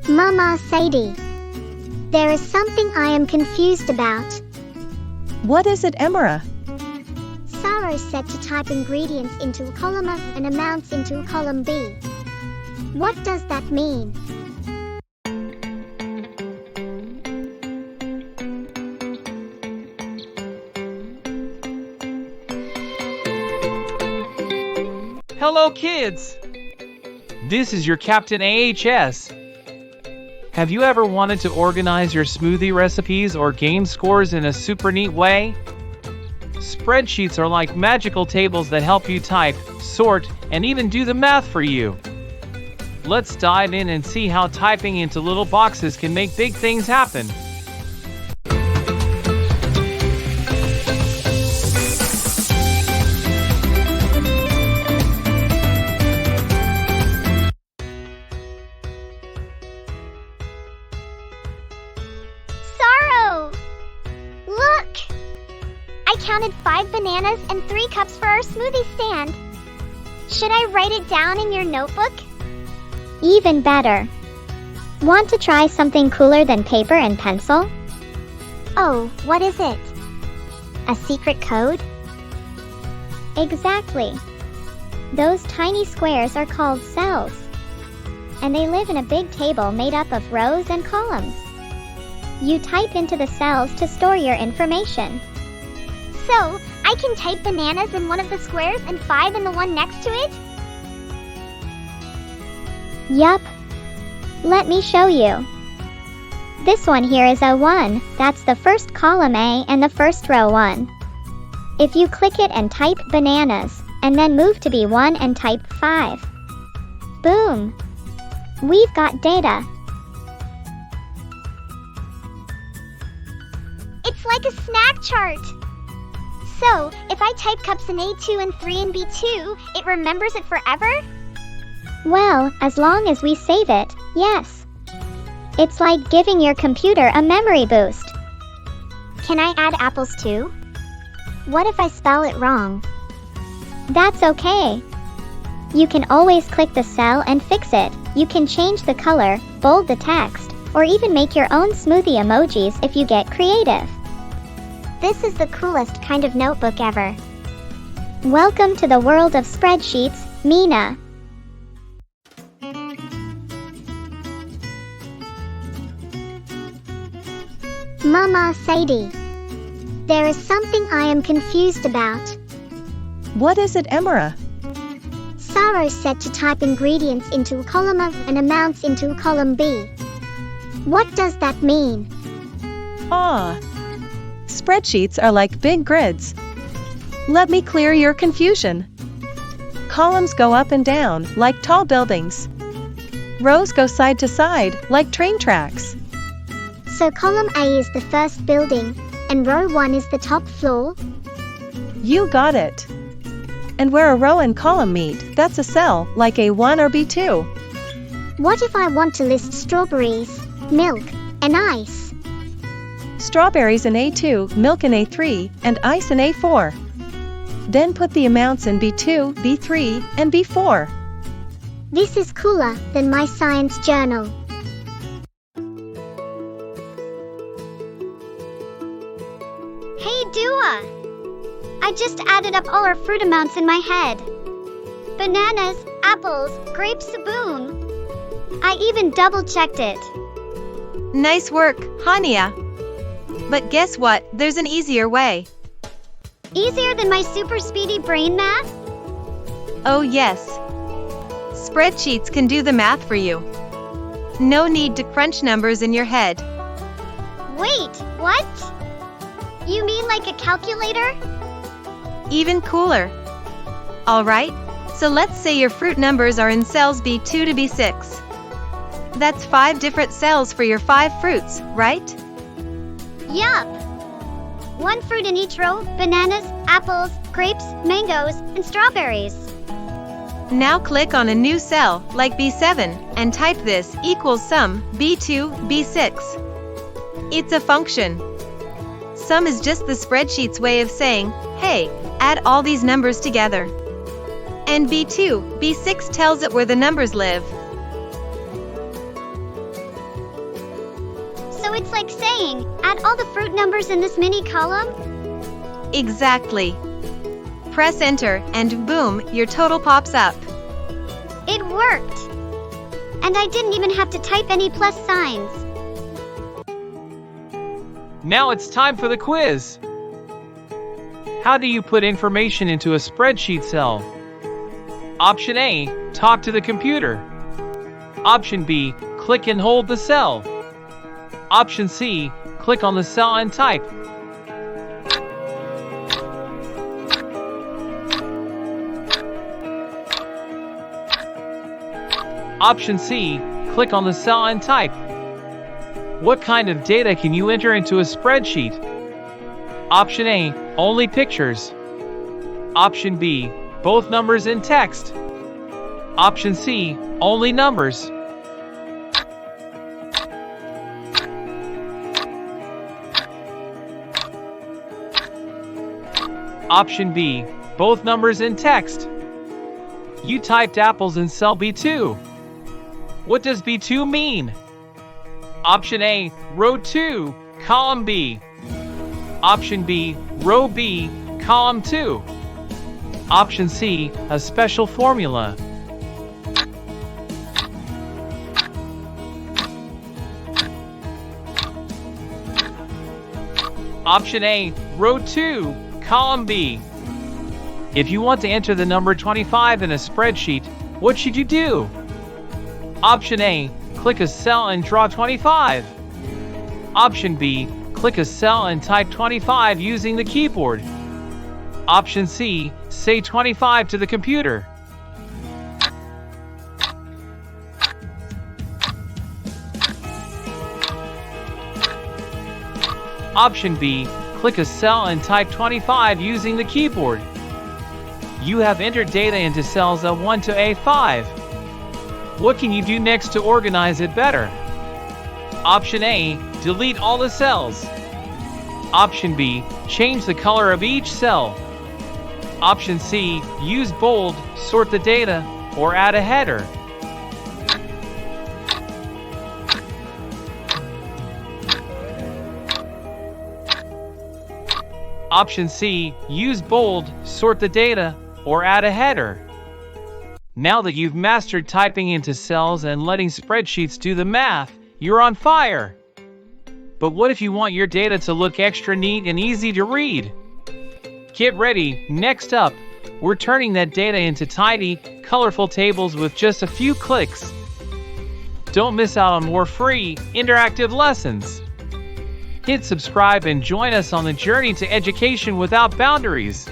Mama Sadie, there is something I am confused about. What is it, Emira? Saro said to type ingredients into a column A and amounts into a column B. What does that mean? Hello kids! This is your Captain AHS. Have you ever wanted to organize your smoothie recipes or gain scores in a super neat way? Spreadsheets are like magical tables that help you type, sort, and even do the math for you. Let's dive in and see how typing into little boxes can make big things happen. Look! I counted 5 bananas and 3 cups for our smoothie stand. Should I write it down in your notebook? Even better. Want to try something cooler than paper and pencil? Oh, what is it? A secret code? Exactly. Those tiny squares are called cells. And they live in a big table made up of rows and columns. You type into the cells to store your information. So, I can type bananas in one of the squares and 5 in the one next to it? Yup. Let me show you. This one here is A1, that's the first column A and the first row 1. If you click it and type bananas, and then move to B1 and type 5. Boom! We've got data. It's like a snack chart. So, if I type cups in A2 and 3 in B2, it remembers it forever? Well, as long as we save it, yes. It's like giving your computer a memory boost. Can I add apples too? What if I spell it wrong? That's okay. You can always click the cell and fix it. You can change the color, bold the text, or even make your own smoothie emojis if you get creative. This is the coolest kind of notebook ever. Welcome to the world of spreadsheets, Mina. Mama Sadie, there is something I am confused about. What is it, Emira? Saro said to type ingredients into a column A and amounts into a column B. What does that mean? Spreadsheets are like big grids. Let me clear your confusion. Columns go up and down, like tall buildings. Rows go side to side, like train tracks. So column A is the first building, and row 1 is the top floor? You got it. And where a row and column meet, that's a cell, like A1 or B2. What if I want to list strawberries, milk, and ice? Strawberries in A2, milk in A3, and ice in A4. Then put the amounts in B2, B3, and B4. This is cooler than my science journal. Hey Dua! I just added up all our fruit amounts in my head. Bananas, apples, grapes, boom. I even double-checked it. Nice work, Hania. But guess what? There's an easier way. Easier than my super speedy brain math? Oh yes. Spreadsheets can do the math for you. No need to crunch numbers in your head. Wait, what? You mean like a calculator? Even cooler. Alright, so let's say your fruit numbers are in cells B2 to B6. That's 5 different cells for your 5 fruits, right? Yup! 1 fruit in each row, bananas, apples, grapes, mangoes, and strawberries. Now click on a new cell, like B7, and type this equals sum, B2, B6. It's a function. Sum is just the spreadsheet's way of saying, hey, add all these numbers together. And B2, B6 tells it where the numbers live. like saying, add all the fruit numbers in this mini column? Exactly. Press enter, and boom, your total pops up. It worked! And I didn't even have to type any plus signs. Now it's time for the quiz. How do you put information into a spreadsheet cell? Option A, talk to the computer. Option B, click and hold the cell. Option C, click on the cell and type. Option C, click on the cell and type. What kind of data can you enter into a spreadsheet? Option A, only pictures. Option B, both numbers and text. Option C, only numbers. Option B, both numbers and text. You typed apples in cell B2. What does B2 mean? Option A, row 2, column B. Option B, row B, column 2. Option C, a special formula. Option A, row 2, column B. If you want to enter the number 25 in a spreadsheet, what should you do? Option A, click a cell and draw 25. Option B, click a cell and type 25 using the keyboard. Option C, say 25 to the computer. Option B, click a cell and type 25 using the keyboard. You have entered data into cells A1 to A5. What can you do next to organize it better? Option A, delete all the cells. Option B, change the color of each cell. Option C, use bold, sort the data, or add a header. Option C, use bold, sort the data, or add a header. Now that you've mastered typing into cells and letting spreadsheets do the math, you're on fire. But what if you want your data to look extra neat and easy to read? Get ready, next up, we're turning that data into tidy, colorful tables with just a few clicks. Don't miss out on more free, interactive lessons. Hit subscribe and join us on the journey to education without boundaries.